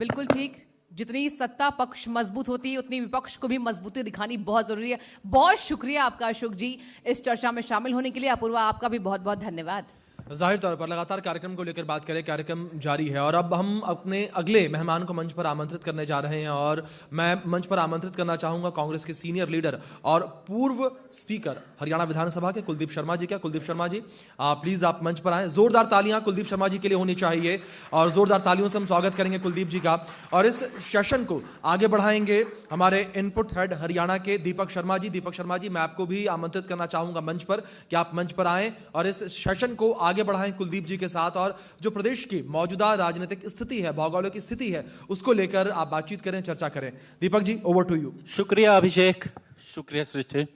बिल्कुल ठीक। जितनी सत्ता पक्ष मजबूत होती है उतनी विपक्ष को भी मजबूती दिखानी बहुत जरूरी है। बहुत शुक्रिया आपका अशोक जी इस चर्चा में शामिल होने के लिए। अपूर्वा, आपका भी बहुत बहुत धन्यवाद। जाहिर तौर पर लगातार कार्यक्रम को लेकर बात करें, कार्यक्रम जारी है और अब हम अपने अगले मेहमान को मंच पर आमंत्रित करने जा रहे हैं और मैं मंच पर आमंत्रित करना चाहूंगा कांग्रेस के सीनियर लीडर और पूर्व स्पीकर हरियाणा विधानसभा के कुलदीप शर्मा जी। क्या कुलदीप शर्मा जी प्लीज आप मंच पर आए। जोरदार तालियां कुलदीप शर्मा जी के लिए होनी चाहिए और जोरदार तालियों से हम स्वागत करेंगे कुलदीप जी का। और इस सेशन को आगे बढ़ाएंगे हमारे इनपुट हेड हरियाणा के दीपक शर्मा जी। दीपक शर्मा जी, मैं आपको भी आमंत्रित करना चाहूंगा मंच पर कि आप मंच पर आएं और इस सेशन को आगे बढ़ाएं कुलदीप जी के साथ और जो प्रदेश की मौजूदा राजनीतिक स्थिति है, भौगोलिक स्थिति है, उसको लेकर आप बातचीत करें, चर्चा करें। Deepak ji, over to you. शुक्रिया अभिषेक, शुक्रिया सृष्टि।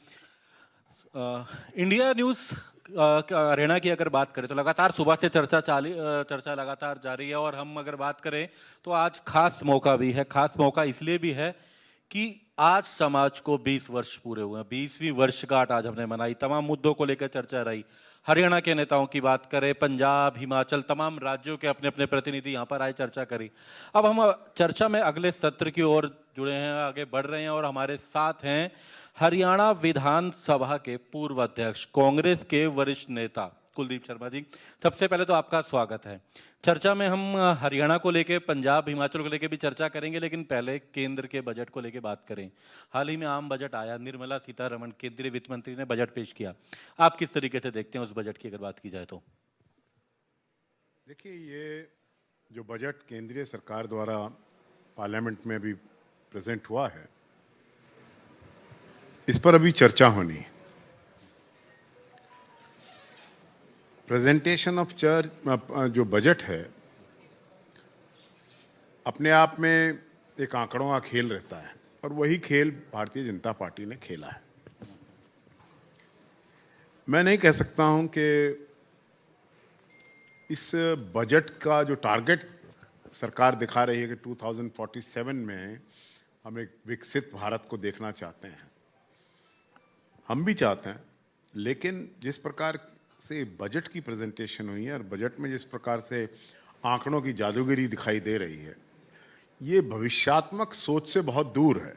इंडिया न्यूज हरियाणा की अगर बात करें तो लगातार सुबह से चर्चा लगातार जारी है और हम अगर बात करें तो आज खास मौका भी है। खास मौका इसलिए भी है कि आज समाज को 20 वर्ष पूरे हुए हैं। 20वीं वर्षगांठ आज हमने मनाई। तमाम मुद्दों को लेकर चर्चा रही। हरियाणा के नेताओं की बात करें, पंजाब, हिमाचल, तमाम राज्यों के अपने अपने प्रतिनिधि यहां पर आए, चर्चा करी। अब हम चर्चा में अगले सत्र की ओर जुड़े हैं, आगे बढ़ रहे हैं और हमारे साथ हैं हरियाणा विधानसभा के पूर्व अध्यक्ष, कांग्रेस के वरिष्ठ नेता कुलदीप शर्मा जी। सबसे पहले तो आपका स्वागत है। चर्चा में हम हरियाणा को लेके, पंजाब, हिमाचल को लेके भी चर्चा करेंगे, लेकिन पहले केंद्र के बजट को लेके बात करें। हाल ही में आम बजट आया, निर्मला सीतारमण केंद्रीय वित्त मंत्री ने बजट पेश किया। आप किस तरीके से देखते हैं उस बजट की अगर बात की जाए तो? देखिए, ये जो बजट केंद्रीय सरकार द्वारा पार्लियामेंट में भी प्रेजेंट हुआ है, इस पर अभी चर्चा होनी है। प्रेजेंटेशन ऑफ जो बजट है अपने आप में एक आंकड़ों का खेल रहता है और वही खेल भारतीय जनता पार्टी ने खेला है। मैं नहीं कह सकता हूं कि इस बजट का जो टारगेट सरकार दिखा रही है कि 2047 में हम एक विकसित भारत को देखना चाहते हैं, हम भी चाहते हैं, लेकिन जिस प्रकार से बजट की प्रेजेंटेशन हुई है और बजट में जिस प्रकार से आंकड़ों की जादूगरी दिखाई दे रही है, ये भविष्यात्मक सोच से बहुत दूर है।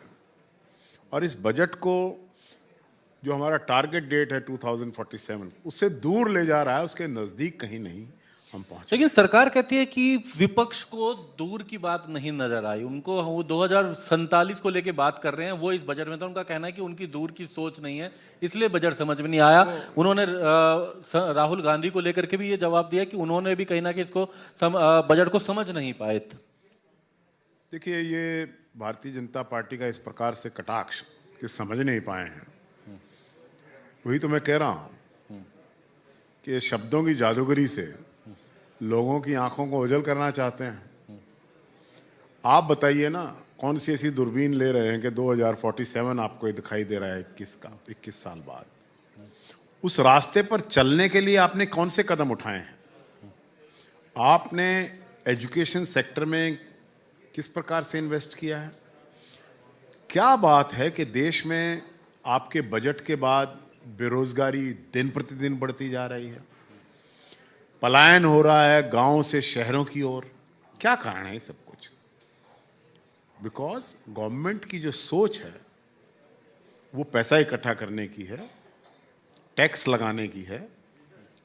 और इस बजट को जो हमारा टारगेट डेट है 2047, उससे दूर ले जा रहा है, उसके नजदीक कहीं नहीं हम पहुंचे। लेकिन सरकार कहती है कि विपक्ष को दूर की बात नहीं नजर आई। उनको वो 2047 को लेके बात कर रहे हैं, वो इस बजट में, तो उनका कहना है कि उनकी दूर की सोच नहीं है, इसलिए बजट समझ में नहीं आया। उन्होंने राहुल गांधी को लेकर के भी ये जवाब दिया कि उन्होंने भी कहीं ना कहीं इसको बजट को समझ नहीं पाए। देखिए, ये भारतीय जनता पार्टी का इस प्रकार से कटाक्ष कि समझ नहीं पाए हैं, वही तो मैं कह रहा हूं कि शब्दों की जादूगरी से लोगों की आंखों को ओझल करना चाहते हैं। आप बताइए ना, कौन सी ऐसी दूरबीन ले रहे हैं कि 2047 आपको दिखाई दे रहा है 21 साल बाद? उस रास्ते पर चलने के लिए आपने कौन से कदम उठाए हैं? आपने एजुकेशन सेक्टर में किस प्रकार से इन्वेस्ट किया है? क्या बात है कि देश में आपके बजट के बाद बेरोजगारी दिन प्रतिदिन बढ़ती जा रही है, पलायन हो रहा है गांवों से शहरों की ओर? क्या कारण है ये सब कुछ? बिकॉज गवर्नमेंट की जो सोच है वो पैसा इकट्ठा करने की है, टैक्स लगाने की है,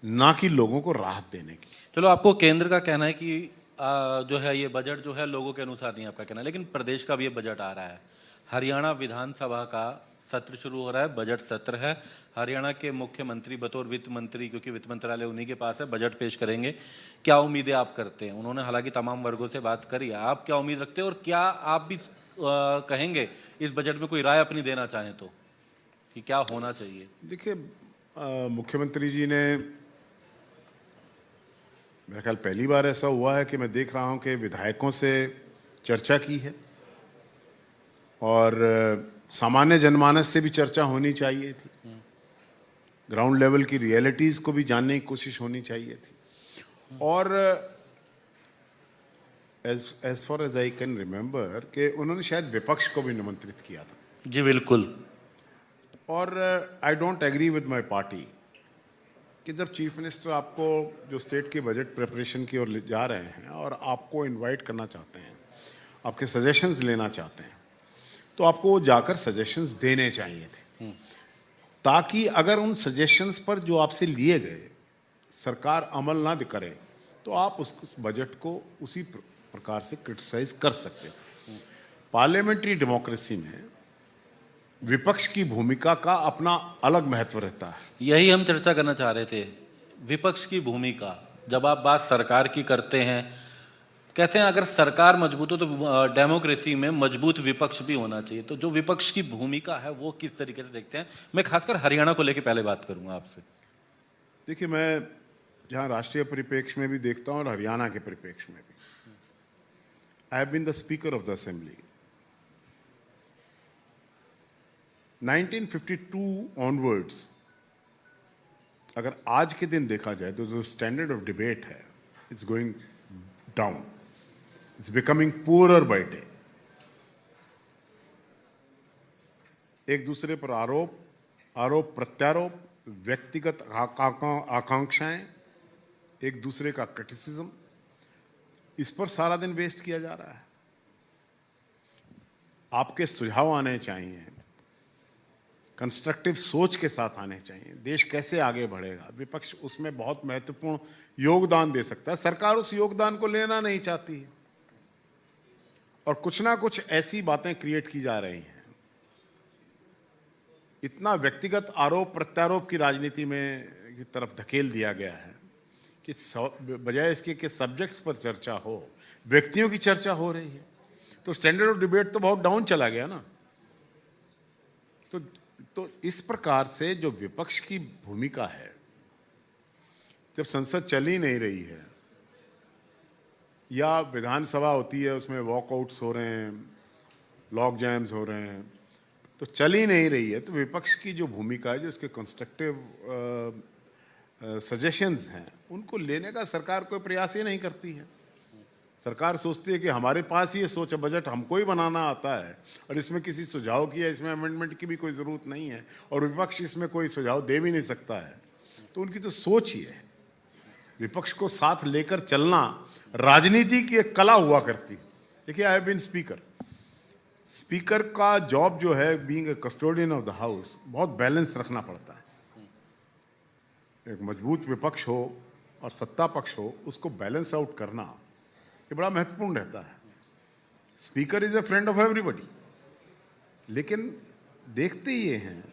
ना कि लोगों को राहत देने की। चलो, आपको केंद्र का कहना है कि जो है ये बजट जो है लोगों के अनुसार नहीं, आपका कहना है, लेकिन प्रदेश का भी ये बजट आ रहा है। हरियाणा विधानसभा का सत्र शुरू हो रहा है, बजट सत्र है। हरियाणा के मुख्यमंत्री बतौर वित्त मंत्री, क्योंकि वित्त मंत्रालय उन्हीं के पास है, बजट पेश करेंगे। क्या उम्मीदें आप करते हैं? उन्होंने हालांकि तमाम वर्गों से बात करी है, आप क्या उम्मीद रखते हैं और क्या आप भी कहेंगे इस बजट में कोई राय अपनी देना चाहें तो कि क्या होना चाहिए? देखिए, मुख्यमंत्री जी ने, मेरा ख्याल पहली बार ऐसा हुआ है कि मैं देख रहा हूं कि विधायकों से चर्चा की है और सामान्य जनमानस से भी चर्चा होनी चाहिए थी। ग्राउंड लेवल की रियलिटीज को भी जानने की कोशिश होनी चाहिए थी। और as far as I can remember कि उन्होंने शायद विपक्ष को भी निमंत्रित किया था। जी बिल्कुल। और I don't agree with my party कि जब चीफ मिनिस्टर आपको जो स्टेट के बजट प्रिपरेशन की ओर ले जा रहे हैं और आपको इनवाइट करना चाहते हैं, आपके सजेशंस लेना चाहते हैं, तो आपको वो जाकर सजेशंस देने चाहिए थे, ताकि अगर उन सजेशंस पर जो आपसे लिए गए सरकार अमल ना करे तो आप उस बजट को उसी प्रकार से क्रिटिसाइज कर सकते थे। पार्लियामेंट्री डेमोक्रेसी में विपक्ष की भूमिका का अपना अलग महत्व रहता है। यही हम चर्चा करना चाह रहे थे, विपक्ष की भूमिका। जब आप बात सरकार की करते हैं, कहते हैं अगर सरकार मजबूत हो तो डेमोक्रेसी में मजबूत विपक्ष भी होना चाहिए। तो जो विपक्ष की भूमिका है वो किस तरीके से देखते हैं? मैं खासकर हरियाणा को लेकर पहले बात करूंगा आपसे। देखिए, मैं जहां राष्ट्रीय परिप्रेक्ष्य में भी देखता हूं और हरियाणा के परिप्रेक्ष्य में भी, I have been the speaker of the assembly 1952 onwards. अगर आज के दिन देखा जाए तो जो स्टैंडर्ड ऑफ डिबेट है, it's going down, it's becoming poorer by day. एक दूसरे पर आरोप प्रत्यारोप, व्यक्तिगत आकांक्षाएं, एक दूसरे का क्रिटिसिज्म, इस पर सारा दिन वेस्ट किया जा रहा है। आपके सुझाव आने चाहिए, कंस्ट्रक्टिव सोच के साथ आने चाहिए। देश कैसे आगे बढ़ेगा, विपक्ष उसमें बहुत महत्वपूर्ण योगदान दे सकता है। सरकार उस योगदान को लेना नहीं चाहती है और कुछ ना कुछ ऐसी बातें क्रिएट की जा रही हैं। इतना व्यक्तिगत आरोप प्रत्यारोप की राजनीति में की तरफ धकेल दिया गया है कि बजाय इसके कि सब्जेक्ट्स पर चर्चा हो, व्यक्तियों की चर्चा हो रही है। तो स्टैंडर्ड ऑफ डिबेट तो बहुत डाउन चला गया ना। तो इस प्रकार से जो विपक्ष की भूमिका है, जब संसद चल ही नहीं रही है या विधानसभा होती है उसमें वॉकआउट्स हो रहे हैं, लॉक जैम्स हो रहे हैं, तो चल ही नहीं रही है, तो विपक्ष की जो भूमिका है, जो उसके कंस्ट्रक्टिव सजेशंस हैं, उनको लेने का सरकार कोई प्रयास ही नहीं करती है। सरकार सोचती है कि हमारे पास ये सोच बजट हमको ही बनाना आता है और इसमें किसी सुझाव की या इसमें अमेंडमेंट की भी कोई ज़रूरत नहीं है और विपक्ष इसमें कोई सुझाव दे भी नहीं सकता है। तो उनकी तो सोच ही है। विपक्ष को साथ लेकर चलना राजनीति की एक कला हुआ करती है। देखिए, आई हैव बीन स्पीकर का जॉब जो है, being a custodian of the house, बहुत बैलेंस रखना पड़ता है। एक मजबूत विपक्ष हो और सत्ता पक्ष हो, उसको बैलेंस आउट करना ये बड़ा महत्वपूर्ण रहता है। Speaker is a friend of everybody, लेकिन देखते ये हैं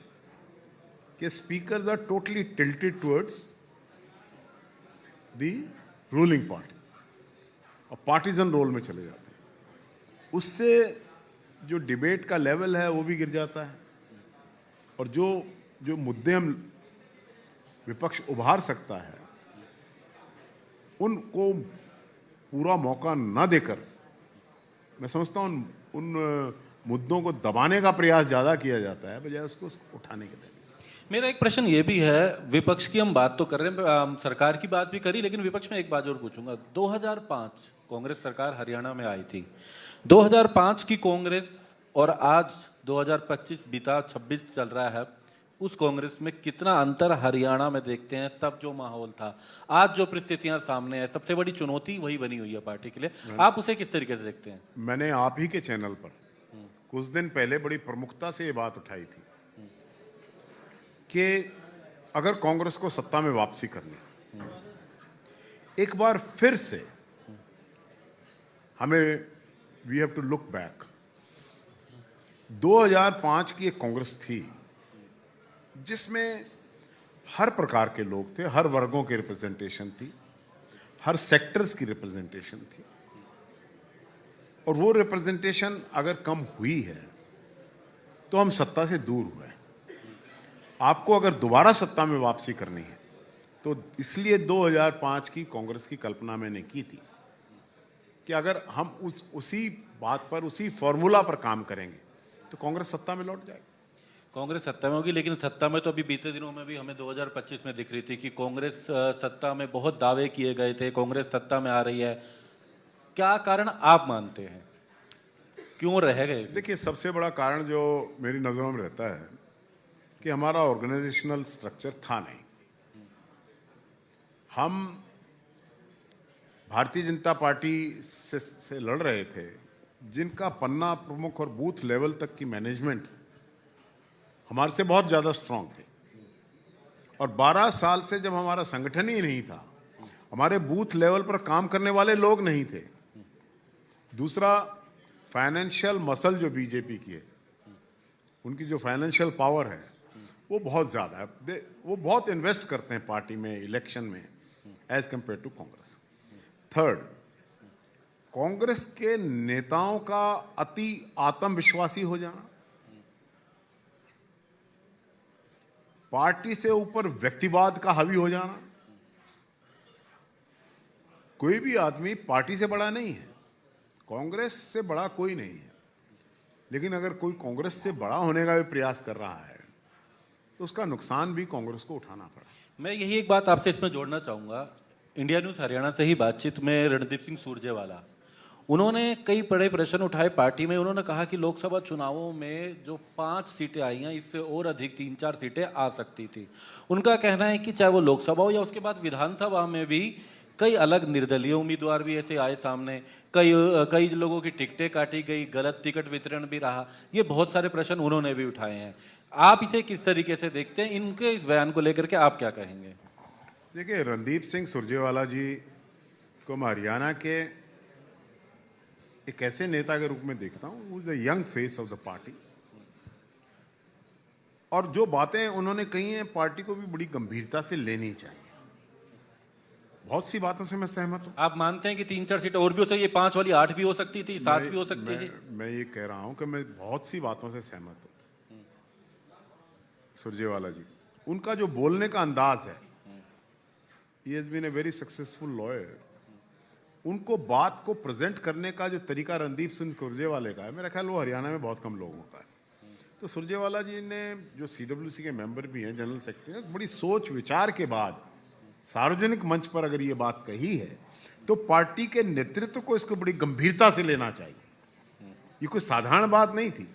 कि speakers are totally tilted towards the ruling party और पार्टीजन रोल में चले जाते हैं। उससे जो डिबेट का लेवल है वो भी गिर जाता है और जो मुद्दे हम विपक्ष उभार सकता है उनको पूरा मौका न देकर, मैं समझता हूं उन मुद्दों को दबाने का प्रयास ज्यादा किया जाता है बजाय उसको उठाने के लिए। मेरा एक प्रश्न ये भी है, विपक्ष की हम बात तो कर रहे हैं, सरकार की बात भी करी, लेकिन विपक्ष में एक बात और पूछूंगा। 2005 कांग्रेस सरकार हरियाणा में आई थी। 2005 की कांग्रेस और आज 2025 बीता 26 चल रहा है, उस कांग्रेस में कितना अंतर हरियाणा में देखते हैं? तब जो माहौल था, आज जो परिस्थितियां सामने है, सबसे बड़ी चुनौती वही बनी हुई है पार्टी के लिए। आप उसे किस तरीके से देखते हैं? मैंने आप ही के चैनल पर कुछ दिन पहले बड़ी प्रमुखता से ये बात उठाई थी कि अगर कांग्रेस को सत्ता में वापसी करनी, एक बार फिर से हमें we have to look back. 2005 की एक कांग्रेस थी जिसमें हर प्रकार के लोग थे, हर वर्गों की रिप्रेजेंटेशन थी, हर सेक्टर्स की रिप्रेजेंटेशन थी, और वो रिप्रेजेंटेशन अगर कम हुई है तो हम सत्ता से दूर हुए। आपको अगर दोबारा सत्ता में वापसी करनी है तो इसलिए 2005 की कांग्रेस की कल्पना मैंने की थी कि अगर हम उसी बात पर, उसी फॉर्मूला पर काम करेंगे तो कांग्रेस सत्ता में लौट जाएगी। कांग्रेस सत्ता में होगी, लेकिन सत्ता में तो अभी बीते दिनों में भी हमें 2025 में दिख रही थी कि कांग्रेस सत्ता में बहुत दावे किए गए थे, कांग्रेस सत्ता में आ रही है। क्या कारण आप मानते हैं, क्यों रह गए? देखिए, सबसे बड़ा कारण जो मेरी नजरों में रहता है कि हमारा ऑर्गेनाइजेशनल स्ट्रक्चर था नहीं। हम भारतीय जनता पार्टी से लड़ रहे थे जिनका पन्ना प्रमुख और बूथ लेवल तक की मैनेजमेंट हमारे से बहुत ज्यादा स्ट्रांग थे, और 12 साल से जब हमारा संगठन ही नहीं था, हमारे बूथ लेवल पर काम करने वाले लोग नहीं थे। दूसरा, फाइनेंशियल मसल जो बीजेपी की है, उनकी जो फाइनेंशियल पावर है वो बहुत ज्यादा है। वो बहुत इन्वेस्ट करते हैं पार्टी में, इलेक्शन में, as compare to Congress. Third, Congress के नेताओं का अति आत्मविश्वासी हो जाना, पार्टी से ऊपर व्यक्तिवाद का हावी हो जाना। कोई भी आदमी पार्टी से बड़ा नहीं है, कांग्रेस से बड़ा कोई नहीं है, लेकिन अगर कोई कांग्रेस से बड़ा होने का भी प्रयास कर रहा है तो उसका नुकसान भी कांग्रेस को उठाना पड़ा। मैं यही एक बात आपसे इसमें जोड़ना चाहूंगा। इंडिया न्यूज हरियाणा से ही बातचीत में रणदीप सिंह सुरजेवाला, उन्होंने कई बड़े प्रश्न उठाए पार्टी में। उन्होंने कहा कि लोकसभा चुनावों में जो 5 सीटें आई हैं, इससे और अधिक 3-4 सीटें आ सकती थी। उनका कहना है कि चाहे वो लोकसभा हो या उसके बाद विधानसभा में भी कई अलग निर्दलीय उम्मीदवार भी ऐसे आए सामने, कई लोगों की टिकटें काटी गई, गलत टिकट वितरण भी रहा। ये बहुत सारे प्रश्न उन्होंने भी उठाए हैं। आप इसे किस तरीके से देखते हैं? इनके इस बयान को लेकर के आप क्या कहेंगे? देखिए, रणदीप सिंह सुरजेवाला जी को मैं हरियाणा के एक ऐसे नेता के रूप में देखता हूं, who is a young face of the party, और जो बातें उन्होंने कही हैं पार्टी को भी बड़ी गंभीरता से लेनी चाहिए। बहुत सी बातों से मैं सहमत हूं। आप मानते हैं कि 3-4 सीटें और भी हो सकती, 5 वाली 8 भी हो सकती थी, 7 भी हो सकती थी? मैं ये कह रहा हूं कि मैं बहुत सी बातों से सहमत हूं। सुरजेवाला जी, उनका जो बोलने का अंदाज है, he has been a very successful lawyer. उनको बात को प्रेजेंट करने का जो तरीका रणदीप सिंह सुरजेवाला का है, मेरा ख्याल वो हरियाणा में बहुत कम लोगों का है। तो सुरजेवाला जी ने, जो CWC के मेंबर भी हैं, जनरल सेक्रेटरी, बड़ी सोच विचार के बाद सार्वजनिक मंच पर अगर ये बात कही है तो पार्टी के नेतृत्व को इसको बड़ी गंभीरता से लेना चाहिए। ये कोई साधारण बात नहीं थी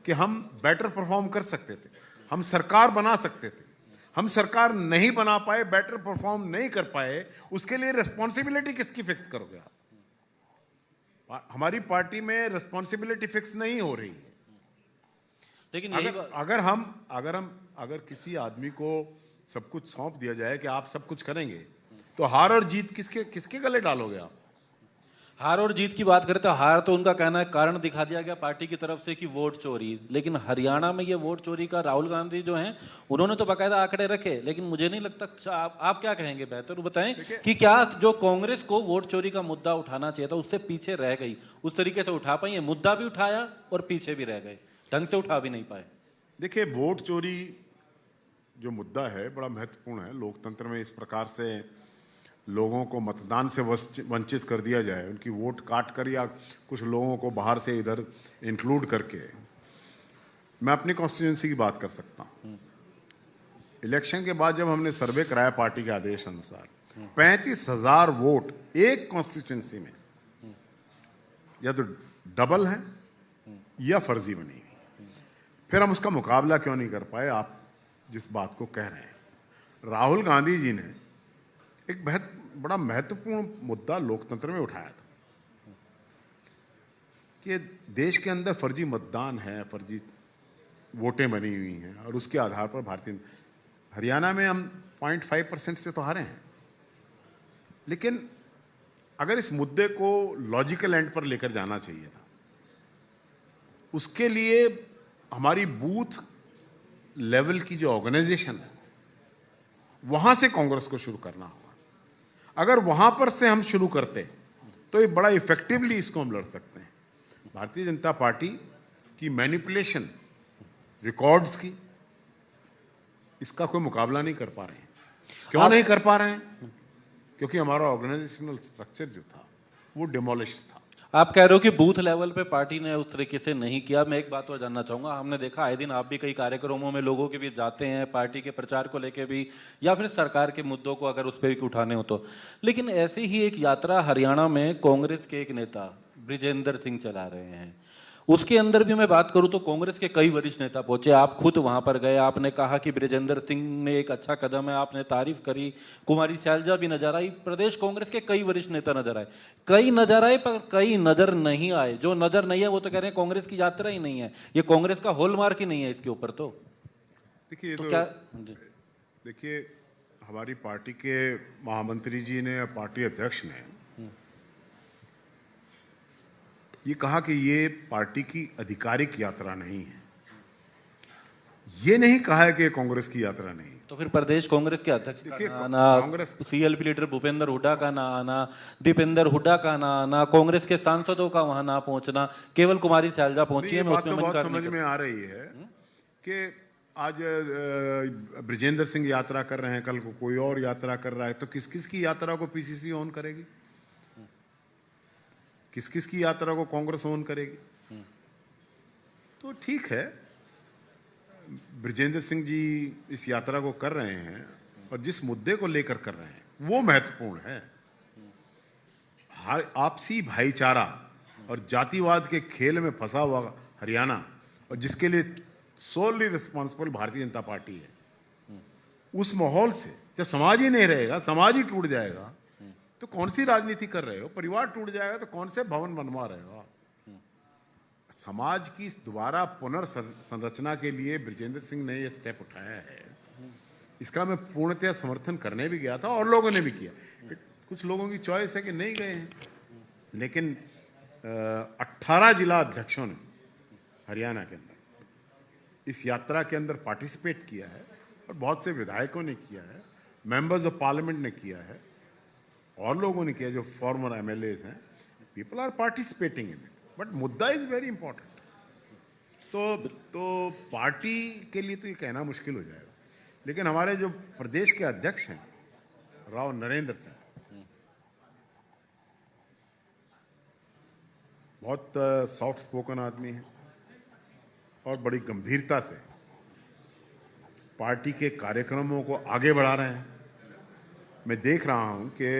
कि हम बेटर परफॉर्म कर सकते थे, हम सरकार बना सकते थे, हम सरकार नहीं बना पाए, बेटर परफॉर्म नहीं कर पाए, उसके लिए रिस्पॉन्सिबिलिटी किसकी फिक्स करोगे आप? हमारी पार्टी में रिस्पॉन्सिबिलिटी फिक्स नहीं हो रही है। लेकिन अगर किसी आदमी को सब कुछ सौंप दिया जाए कि आप सब कुछ करेंगे, तो हार और जीत किसके गले डालोगे आप? हार और जीत की बात करें तो हार तो उनका कहना है कारण दिखा दिया गया पार्टी की तरफ से कि वोट चोरी। लेकिन हरियाणा में ये वोट चोरी का राहुल गांधी जो हैं उन्होंने तो बाकायदा आंकड़े रखे। लेकिन मुझे नहीं लगता, आप क्या कहेंगे? बेहतर बताएं कि क्या जो कांग्रेस को वोट चोरी का मुद्दा उठाना चाहिए था उससे पीछे रह गई, उस तरीके से उठा पाई? मुद्दा भी उठाया और पीछे भी रह गए, ढंग से उठा भी नहीं पाए। देखिए, वोट चोरी जो मुद्दा है बड़ा महत्वपूर्ण है। लोकतंत्र में इस प्रकार से लोगों को मतदान से वंचित कर दिया जाए, उनकी वोट काट कर या कुछ लोगों को बाहर से इधर इंक्लूड करके। मैं अपनी कॉन्स्टिट्यूंसी की बात कर सकता हूं। इलेक्शन के बाद जब हमने सर्वे कराया पार्टी के आदेश अनुसार, 35,000 वोट एक कॉन्स्टिट्यूंसी में या तो डबल है या फर्जी बनी हुई। फिर हम उसका मुकाबला क्यों नहीं कर पाए? आप जिस बात को कह रहे हैं, राहुल गांधी जी ने एक बड़ा महत्वपूर्ण मुद्दा लोकतंत्र में उठाया था कि देश के अंदर फर्जी मतदान है, फर्जी वोटें बनी हुई हैं, और उसके आधार पर हरियाणा में हम 0.5% से तो हारे हैं। लेकिन अगर इस मुद्दे को लॉजिकल एंड पर लेकर जाना चाहिए था, उसके लिए हमारी बूथ लेवल की जो ऑर्गेनाइजेशन है वहां से कांग्रेस को शुरू करना होगा। अगर वहां पर से हम शुरू करते तो ये बड़ा इफेक्टिवली इसको हम लड़ सकते हैं। भारतीय जनता पार्टी की मैनिपुलेशन रिकॉर्ड्स की, इसका कोई मुकाबला नहीं कर पा रहे हैं। क्यों नहीं कर पा रहे हैं? क्योंकि हमारा ऑर्गेनाइजेशनल स्ट्रक्चर जो था वो डिमोलिश था। आप कह रहे हो कि बूथ लेवल पे पार्टी ने उस तरीके से नहीं किया। मैं एक बात और जानना चाहूंगा, हमने देखा आए दिन आप भी कई कार्यक्रमों में लोगों के बीच जाते हैं, पार्टी के प्रचार को लेके भी या फिर सरकार के मुद्दों को अगर उस पर भी उठाने हो तो। लेकिन ऐसी ही एक यात्रा हरियाणा में कांग्रेस के एक नेता ब्रिजेंद्र सिंह चला रहे हैं। उसके अंदर भी मैं बात करूं तो कांग्रेस के कई वरिष्ठ नेता पहुंचे, आप खुद वहां पर गए, आपने कहा कि बृजेंद्र सिंह ने एक अच्छा कदम है, आपने तारीफ करी, कुमारी सैलजा भी नजर आई, प्रदेश कांग्रेस के कई वरिष्ठ नेता नजर आए, कई नजर आए पर कई नजर नहीं आए। जो नजर नहीं है वो तो कह रहे हैं कांग्रेस की यात्रा ही नहीं है, ये कांग्रेस का हॉलमार्क ही नहीं है इसके ऊपर। तो देखिए तो तो क्या देखिए हमारी पार्टी के महामंत्री जी ने, पार्टी अध्यक्ष ने ये कहा कि ये पार्टी की आधिकारिक यात्रा नहीं है। ये नहीं कहा है कि कांग्रेस की यात्रा नहीं। तो फिर प्रदेश कांग्रेस के अध्यक्ष देखिए, का ना आना, कांग्रेस सीएलपी लीडर भूपेंद्र हुड्डा का ना आना, दीपेंद्र हुड्डा का ना आना, कांग्रेस के सांसदों का वहां ना पहुंचना, केवल कुमारी सैलजा पहुंची है, मैं बात उसमें तो मन बहुत कर समझ नहीं में आ रही है कि आज ब्रिजेंद्र सिंह यात्रा कर रहे हैं, कल को कोई और यात्रा कर रहा है, तो किस किस की यात्रा को पीसीसी ऑन करेगी, किस किस की यात्रा को कांग्रेस ऑन करेगी। तो ठीक है, ब्रिजेंद्र सिंह जी इस यात्रा को कर रहे हैं और जिस मुद्दे को लेकर कर रहे हैं वो महत्वपूर्ण है। आपसी भाईचारा और जातिवाद के खेल में फंसा हुआ हरियाणा, और जिसके लिए solely responsible Bharatiya Janata party है, उस माहौल से जब समाज ही नहीं रहेगा, समाज ही टूट जाएगा, तो कौन सी राजनीति कर रहे हो? परिवार टूट जाएगा तो कौन से भवन बनवा रहे हो? समाज की दोबारा पुनर्संरचना के लिए ब्रिजेंद्र सिंह ने यह स्टेप उठाया है, इसका मैं पूर्णतः समर्थन करने भी गया था और लोगों ने भी किया। कुछ लोगों की चॉइस है कि नहीं गए हैं, लेकिन 18 जिला अध्यक्षों ने हरियाणा के अंदर इस यात्रा के अंदर पार्टिसिपेट किया है और बहुत से विधायकों ने किया है, मेंबर्स ऑफ पार्लियामेंट ने किया है और लोगों ने किया, जो फॉर्मर एमएलएज हैं। People are participating in it, but मुद्दा इज वेरी इंपॉर्टेंट। तो पार्टी के लिए तो ये कहना मुश्किल हो जाएगा, लेकिन हमारे जो प्रदेश के अध्यक्ष हैं राव नरेंद्र सिंह, बहुत सॉफ्ट स्पोकन आदमी है और बड़ी गंभीरता से पार्टी के कार्यक्रमों को आगे बढ़ा रहे हैं। मैं देख रहा हूं कि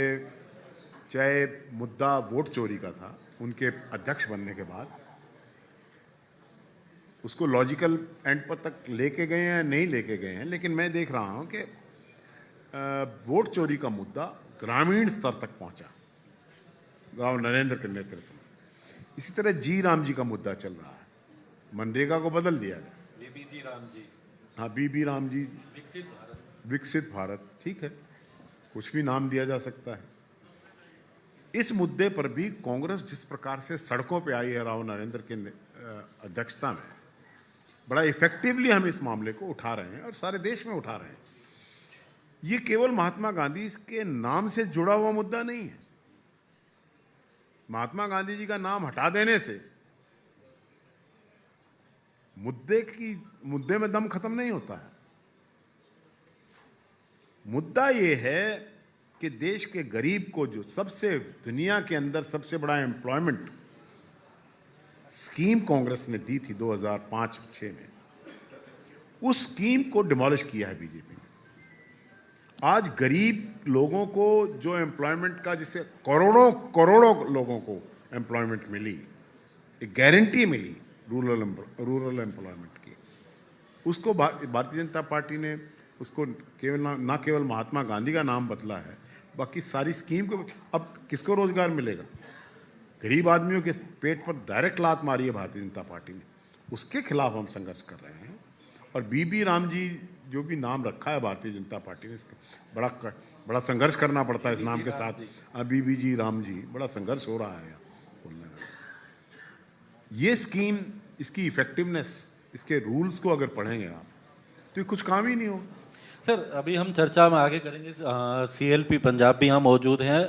चाहे मुद्दा वोट चोरी का था, उनके अध्यक्ष बनने के बाद उसको लॉजिकल एंड पर तक लेके गए हैं, नहीं लेके गए हैं, लेकिन मैं देख रहा हूं कि वोट चोरी का मुद्दा ग्रामीण स्तर तक पहुंचा राव नरेंद्र के नेतृत्व में। इसी तरह जी राम जी का मुद्दा चल रहा है, मनरेगा को बदल दिया गया, बीबी राम जी, हाँ बीबी राम जी, विकसित भारत, ठीक है, कुछ भी नाम दिया जा सकता है। इस मुद्दे पर भी कांग्रेस जिस प्रकार से सड़कों पे आई है राव नरेंद्र के अध्यक्षता में, बड़ा इफेक्टिवली हम इस मामले को उठा रहे हैं और सारे देश में उठा रहे हैं। ये केवल महात्मा गांधी के नाम से जुड़ा हुआ मुद्दा नहीं है। महात्मा गांधी जी का नाम हटा देने से मुद्दे में दम खत्म नहीं होता है। मुद्दा ये है कि देश के गरीब को जो सबसे दुनिया के अंदर सबसे बड़ा एम्प्लॉयमेंट स्कीम कांग्रेस ने दी थी 2005-6 में, उस स्कीम को डिमोलिश किया है बीजेपी ने। आज गरीब लोगों को जो एम्प्लॉयमेंट का, जिससे करोड़ों करोड़ों लोगों को एम्प्लॉयमेंट मिली, एक गारंटी मिली रूरल एम्प्लॉयमेंट की, उसको भारतीय जनता पार्टी ने उसको केवल ना केवल महात्मा गांधी का नाम बदला है, बाकी सारी स्कीम को। अब किसको रोजगार मिलेगा? गरीब आदमियों के पेट पर डायरेक्ट लात मारी है भारतीय जनता पार्टी ने, उसके खिलाफ हम संघर्ष कर रहे हैं। और बीबी राम जी जो भी नाम रखा है भारतीय जनता पार्टी ने, इसका बड़ा संघर्ष करना पड़ता है इस नाम के साथ। बीबी जी राम जी, बड़ा संघर्ष हो रहा है बोलने में। ये स्कीम, इसकी इफेक्टिवनेस, इसके रूल्स को अगर पढ़ेंगे आप तो ये कुछ काम ही नहीं होगा। सर अभी हम चर्चा में आगे करेंगे, सीएलपी पंजाब भी यहाँ मौजूद हैं,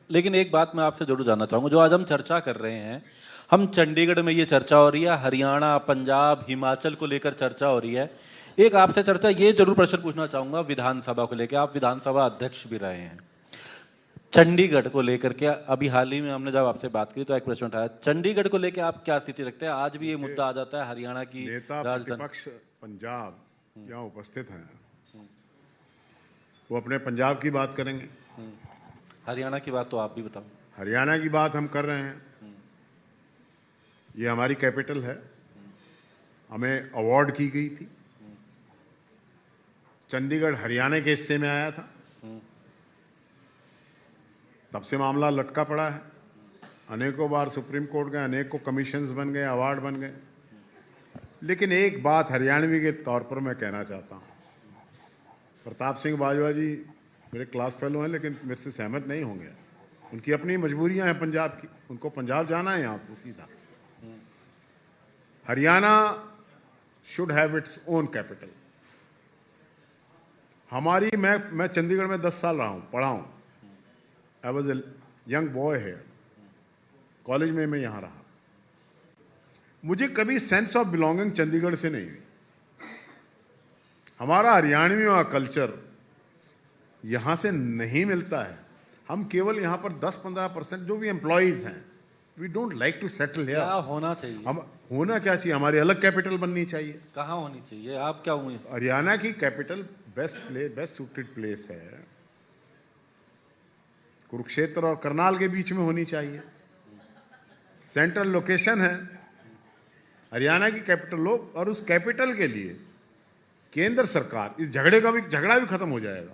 लेकिन एक बात मैं आपसे जरूर जानना चाहूँगा। जो आज हम चर्चा कर रहे हैं, हम चंडीगढ़ में ये चर्चा हो रही है, हरियाणा, पंजाब, हिमाचल को लेकर चर्चा हो रही है। एक आपसे चर्चा ये जरूर प्रश्न पूछना चाहूँगा विधानसभा को लेकर, आप विधानसभा अध्यक्ष भी रहे हैं। चंडीगढ़ को लेकर के अभी हाल ही में हमने जब आपसे बात की तो एक प्रश्न उठाया, चंडीगढ़ को लेकर आप क्या स्थिति रखते हैं? आज भी ये मुद्दा आ जाता है हरियाणा की नेता राजधानी। प्रतिपक्ष पंजाब यहाँ उपस्थित हैं, वो अपने पंजाब की बात करेंगे। हरियाणा की बात तो आप भी बताओ। हरियाणा की बात हम कर रहे हैं। ये हमारी कैपिटल है, हमें अवार्ड की गई थी। चंडीगढ़ हरियाणा के हिस्से में आया था, तब से मामला लटका पड़ा है। अनेकों बार सुप्रीम कोर्ट गए, अनेकों कमीशंस बन गए, अवार्ड बन गए। लेकिन एक बात हरियाणवी के तौर पर मैं कहना चाहता हूं, प्रताप सिंह बाजवा जी मेरे क्लास फेलो हैं, लेकिन मेरे से सहमत नहीं होंगे। उनकी अपनी मजबूरियां हैं पंजाब की, उनको पंजाब जाना है यहां से सीधा। Haryana should have its own capital. हमारी मैं चंडीगढ़ में 10 साल रहा हूं, पढ़ा हूं। I was a young boy है, कॉलेज में मैं यहां रहा। मुझे कभी सेंस ऑफ बिलोंगिंग चंडीगढ़ से नहीं हुई। हमारा हरियाणवी कल्चर यहां से नहीं मिलता है। हम केवल यहां पर 10-15% जो भी एम्प्लॉइज हैं, we don't like to settle here. क्या होना चाहिए? हम होना क्या चाहिए? हमारी अलग कैपिटल बननी चाहिए। कहाँ होनी चाहिए? आप क्या उम्मीद? हरियाणा की कैपिटल बेस्ट सूटेड प्लेस है, कुरुक्षेत्र और करनाल के बीच में होनी चाहिए। सेंट्रल लोकेशन है, हरियाणा की कैपिटल लो, और उस कैपिटल के लिए केंद्र सरकार, इस झगड़ा भी खत्म हो जाएगा।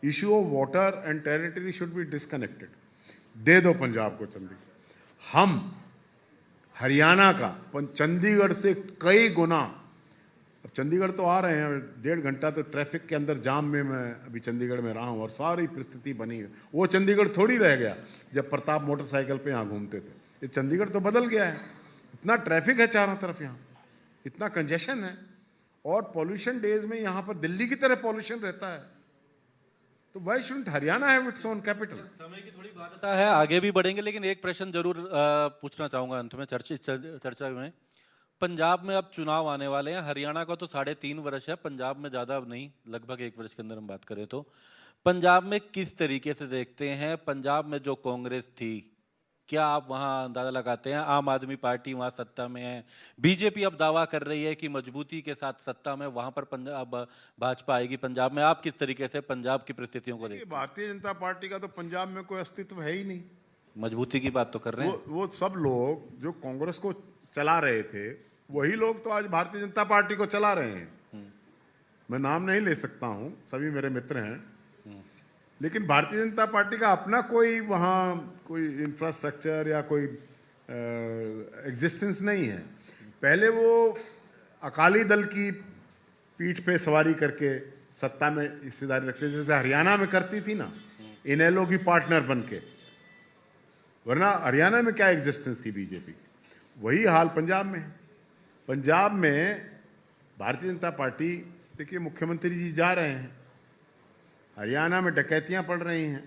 Issue of water and territory should be disconnected. दे दो पंजाब को चंडीगढ़। हम हरियाणा का चंडीगढ़ से कई गुना, अब चंडीगढ़ तो आ रहे हैं 1.5 घंटा तो ट्रैफिक के अंदर जाम में मैं अभी चंडीगढ़ में रहा हूं, और सारी परिस्थिति बनी है। वो चंडीगढ़ थोड़ी रह गया जब प्रताप मोटरसाइकिल पे यहां घूमते थे। ये चंडीगढ़ तो बदल गया है। इतना ट्रैफिक है चारों तरफ, यहाँ इतना कंजेशन है, और पॉल्यूशन डेज में यहां पर दिल्ली की तरह पॉल्यूशन रहता है। तो why shouldn't Haryana have its own capital? समय की थोड़ी बाध्यता है, आगे भी बढ़ेंगे, लेकिन एक प्रश्न जरूर पूछना चाहूंगा अंत में चर्चा में। पंजाब में अब चुनाव आने वाले हैं। हरियाणा का तो 3.5 वर्ष है, पंजाब में ज्यादा नहीं, लगभग 1 वर्ष के अंदर हम बात करें तो। पंजाब में किस तरीके से देखते हैं? पंजाब में जो कांग्रेस थी, क्या आप वहां अंदाजा लगाते हैं? आम आदमी पार्टी वहां सत्ता में है, बीजेपी अब दावा कर रही है कि मजबूती के साथ सत्ता में वहां पर पंजाब भाजपा आएगी। पंजाब में आप किस तरीके से पंजाब की परिस्थितियों को देखते हैं? भारतीय जनता पार्टी का तो पंजाब में कोई अस्तित्व है ही नहीं। मजबूती की बात तो कर रहे हैं। वो सब लोग जो कांग्रेस को चला रहे थे, वही लोग तो आज भारतीय जनता पार्टी को चला रहे हैं। मैं नाम नहीं ले सकता हूं, सभी मेरे मित्र हैं, लेकिन भारतीय जनता पार्टी का अपना कोई वहाँ कोई इंफ्रास्ट्रक्चर या कोई एग्जिस्टेंस नहीं है। पहले वो अकाली दल की पीठ पे सवारी करके सत्ता में हिस्सेदारी रखते थे, जैसे हरियाणा में करती थी ना, इनेलो की पार्टनर बन के। वरना हरियाणा में क्या एग्जिस्टेंस थी बीजेपी? वही हाल पंजाब में है। पंजाब में भारतीय जनता पार्टी, देखिए मुख्यमंत्री जी जा रहे हैं, हरियाणा में डकैतियां बढ़ रही हैं,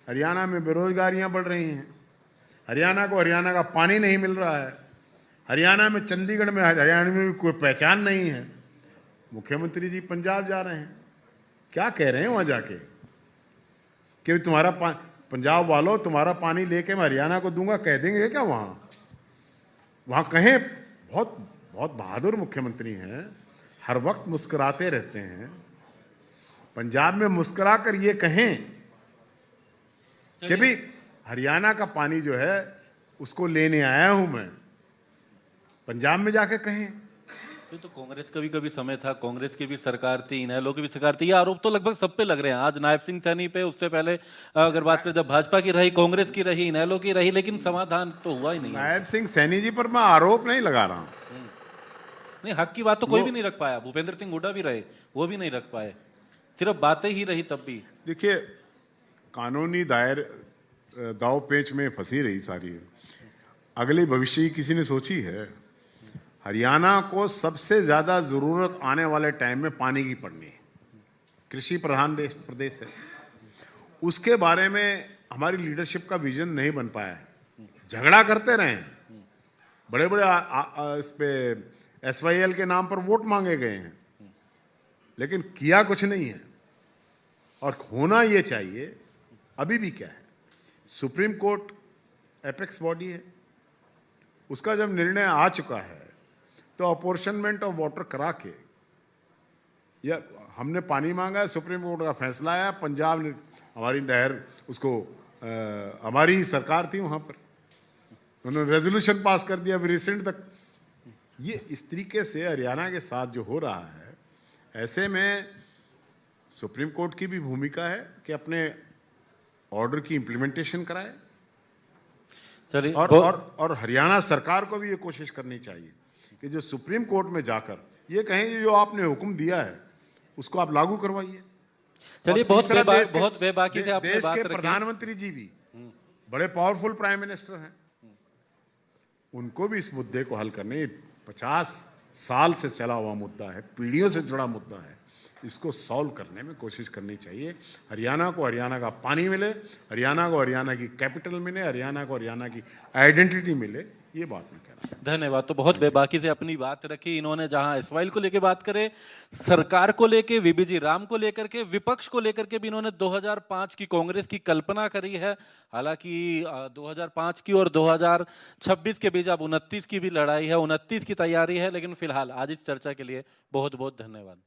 हरियाणा में बेरोजगारियां बढ़ रही हैं, हरियाणा का पानी नहीं मिल रहा है, हरियाणा में चंडीगढ़ में हरियाणा में कोई पहचान नहीं है। मुख्यमंत्री जी पंजाब जा रहे हैं, क्या कह रहे हैं वहां जाके कि तुम्हारा पंजाब वालों तुम्हारा पानी लेके मैं हरियाणा को दूंगा, कह देंगे क्या? वहां कहें, बहुत बहुत बहादुर मुख्यमंत्री हैं, हर वक्त मुस्कुराते रहते हैं। पंजाब में मुस्कुरा कर ये कहें कि भी हरियाणा का पानी जो है उसको लेने आया हूं मैं, पंजाब में जाके कहें। तो कांग्रेस का भी कभी समय था, कांग्रेस की भी सरकार थी, इनेलो की भी सरकार थी, ये आरोप तो लगभग सब पे लग रहे हैं। आज नायब सिंह सैनी पे, उससे पहले अगर बात करें जब भाजपा की रही, कांग्रेस की रही, इनेलो की रही, लेकिन समाधान तो हुआ ही नहीं। नायब सिंह सैनी जी पर मैं आरोप नहीं लगा रहा हूं। नहीं, हक की बात तो कोई भी नहीं रख पाया। भूपेंद्र सिंह हुड्डा भी रहे, वो भी नहीं रख पाए, सिर्फ बातें ही रही तब भी। देखिए, कानूनी दाव पेच में फंसी रही सारी। अगले भविष्य की किसी ने सोची है? हरियाणा को सबसे ज्यादा जरूरत आने वाले टाइम में पानी की पड़नी है। कृषि प्रधान प्रदेश है, उसके बारे में हमारी लीडरशिप का विजन नहीं बन पाया है। झगड़ा करते रहे, बड़े बड़े इस पे SYL के नाम पर वोट मांगे गए हैं, लेकिन किया कुछ नहीं है। और होना ये चाहिए। अभी भी क्या है, सुप्रीम कोर्ट एपेक्स बॉडी है, उसका जब निर्णय आ चुका है तो अपॉर्शनमेंट ऑफ वाटर करा के, या हमने पानी मांगा है, सुप्रीम कोर्ट का फैसला आया, पंजाब ने हमारी नहर उसको हमारी ही सरकार थी वहां पर, उन्होंने रेजोल्यूशन पास कर दिया अभी रिसेंट तक। ये इस तरीके से हरियाणा के साथ जो हो रहा है, ऐसे में सुप्रीम कोर्ट की भी भूमिका है कि अपने ऑर्डर की इंप्लीमेंटेशन कराए। चलिए और हरियाणा सरकार को भी ये कोशिश करनी चाहिए कि जो सुप्रीम कोर्ट में जाकर ये कहें जो आपने हुक्म दिया है उसको आप लागू करवाइए। चलिए, और तीसरा, बहुत बेबाकी से आपने देश बात के रखी। प्रधानमंत्री जी भी बड़े पावरफुल प्राइम मिनिस्टर हैं, उनको भी इस मुद्दे को हल करने, 50 साल से चला हुआ मुद्दा है, पीढ़ियों से जुड़ा मुद्दा है, इसको सॉल्व करने में कोशिश करनी चाहिए। हरियाणा को हरियाणा का पानी मिले, हरियाणा को हरियाणा की कैपिटल मिले, हरियाणा को हरियाणा की आइडेंटिटी मिले, ये बात मैं कह रहा हूं। धन्यवाद। तो बहुत बेबाकी से अपनी बात रखी इन्होंने, जहां इस्माइल को लेकर बात करे, सरकार को लेके, वीबीजी राम को लेकर के, विपक्ष को लेकर के भी इन्होंने 2005 की कांग्रेस की कल्पना करी है। हालांकि 2005 की और 2026 के बीच अब 29 की भी लड़ाई है, 29 की तैयारी है। लेकिन फिलहाल आज इस चर्चा के लिए बहुत बहुत धन्यवाद।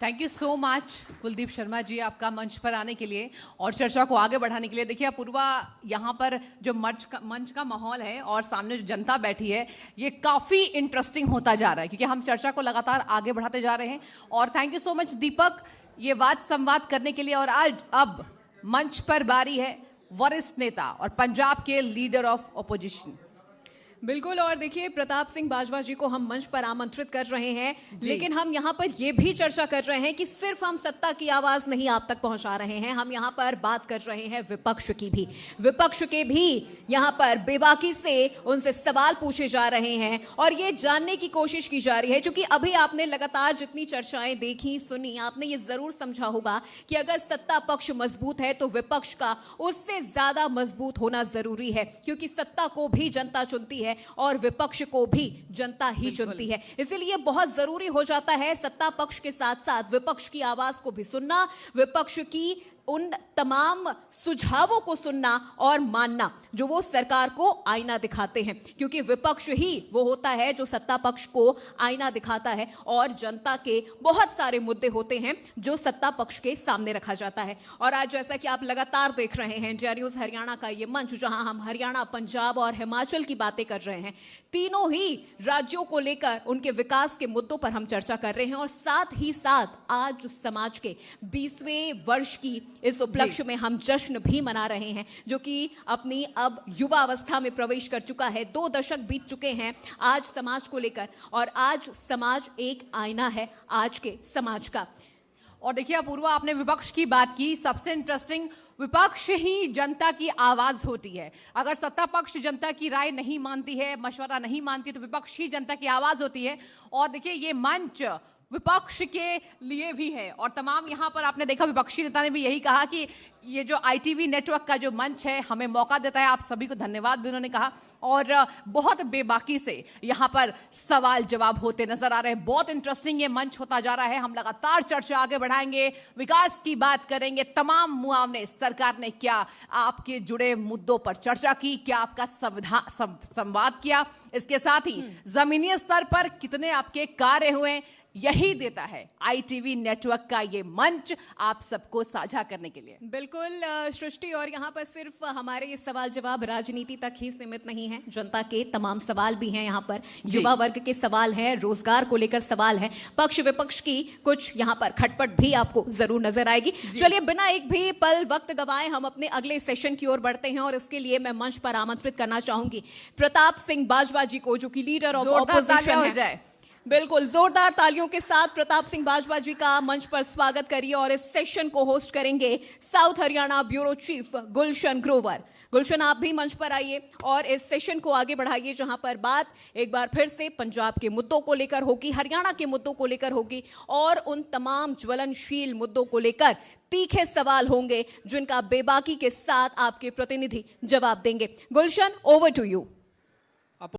Thank you so much Kuldeep Sharma ji, आपका मंच पर आने के लिए और चर्चा को आगे बढ़ाने के लिए। देखिए अपूर्वा, यहाँ पर जो मंच का माहौल है और सामने जो जनता बैठी है, ये काफ़ी इंटरेस्टिंग होता जा रहा है क्योंकि हम चर्चा को लगातार आगे बढ़ाते जा रहे हैं। और थैंक यू सो मच दीपक, ये वाद संवाद करने के लिए। और आज अब मंच पर बारी है वरिष्ठ नेता और पंजाब के लीडर ऑफ ऑपोजिशन। बिल्कुल, और देखिए प्रताप सिंह बाजवा जी को हम मंच पर आमंत्रित कर रहे हैं, लेकिन हम यहाँ पर यह भी चर्चा कर रहे हैं कि सिर्फ हम सत्ता की आवाज नहीं आप तक पहुंचा रहे हैं, हम यहाँ पर बात कर रहे हैं विपक्ष की भी। विपक्ष के भी यहाँ पर बेबाकी से उनसे सवाल पूछे जा रहे हैं और ये जानने की कोशिश की जा रही है, क्योंकि अभी आपने लगातार जितनी चर्चाएं देखी सुनी, आपने ये जरूर समझा होगा कि अगर सत्ता पक्ष मजबूत है तो विपक्ष का उससे ज्यादा मजबूत होना जरूरी है, क्योंकि सत्ता को भी जनता चुनती है और विपक्ष को भी जनता ही चुनती है। इसीलिए बहुत जरूरी हो जाता है सत्ता पक्ष के साथ साथ विपक्ष की आवाज को भी सुनना, विपक्ष की उन तमाम सुझावों को सुनना और मानना जो वो सरकार को आईना दिखाते हैं, क्योंकि विपक्ष ही वो होता है जो सत्ता पक्ष को आईना दिखाता है और जनता के बहुत सारे मुद्दे होते हैं जो सत्ता पक्ष के सामने रखा जाता है। और आज जैसा कि आप लगातार देख रहे हैं इंडिया न्यूज़ हरियाणा का ये मंच, जहां हम हरियाणा, पंजाब और हिमाचल की बातें कर रहे हैं, तीनों ही राज्यों को लेकर उनके विकास के मुद्दों पर हम चर्चा कर रहे हैं। और साथ ही साथ आज समाज के 20वें वर्ष की इस उपलक्ष्य में हम जश्न भी मना रहे हैं, जो कि अपनी अब युवा अवस्था में प्रवेश कर चुका है। 2 दशक बीत चुके हैं आज समाज को लेकर, और आज समाज एक आईना है आज के समाज का। और देखिए अपूर्वा, आपने विपक्ष की बात की, सबसे इंटरेस्टिंग, विपक्ष ही जनता की आवाज होती है। अगर सत्ता पक्ष जनता की राय नहीं मानती है, मशवरा नहीं मानती, तो विपक्ष ही जनता की आवाज होती है। और देखिए ये मंच विपक्ष के लिए भी है और तमाम यहाँ पर आपने देखा विपक्षी नेता ने भी यही कहा कि ये जो ITV नेटवर्क का जो मंच है हमें मौका देता है। आप सभी को धन्यवाद भी उन्होंने कहा और बहुत बेबाकी से यहाँ पर सवाल जवाब होते नजर आ रहे हैं। बहुत इंटरेस्टिंग ये मंच होता जा रहा है। हम लगातार चर्चा आगे बढ़ाएंगे, विकास की बात करेंगे, तमाम मुआवने सरकार ने क्या आपके जुड़े मुद्दों पर चर्चा की, क्या आपका संवाद किया, इसके साथ ही जमीनी स्तर पर कितने आपके कार्य हुए, यही देता है ITV नेटवर्क का ये मंच आप सबको साझा करने के लिए। बिल्कुल सृष्टि, और यहाँ पर सिर्फ हमारे ये सवाल जवाब राजनीति तक ही सीमित नहीं है, जनता के तमाम सवाल भी हैं यहाँ पर। युवा वर्ग के सवाल हैं, रोजगार को लेकर सवाल है, पक्ष विपक्ष की कुछ यहाँ पर खटपट भी आपको जरूर नजर आएगी। चलिए बिना एक भी पल वक्त गवाए हम अपने अगले सेशन की ओर बढ़ते हैं और इसके लिए मैं मंच पर आमंत्रित करना चाहूंगी प्रताप सिंह बाजवा जी को, जो कि लीडर ऑफ ऑपोजिशन है। बिल्कुल, जोरदार तालियों के साथ प्रताप सिंह बाजवा जी का मंच पर स्वागत करिए। और इस सेशन को होस्ट करेंगे south Haryana bureau chief Gulshan Grover. गुलशन, आप भी मंच पर आइए और इस सेशन को आगे बढ़ाइए, जहां पर बात एक बार फिर से पंजाब के मुद्दों को लेकर होगी, हरियाणा के मुद्दों को लेकर होगी और उन तमाम ज्वलनशील मुद्दों को लेकर तीखे सवाल होंगे जिनका बेबाकी के साथ आपके प्रतिनिधि जवाब देंगे। गुलशन, ओवर टू यू।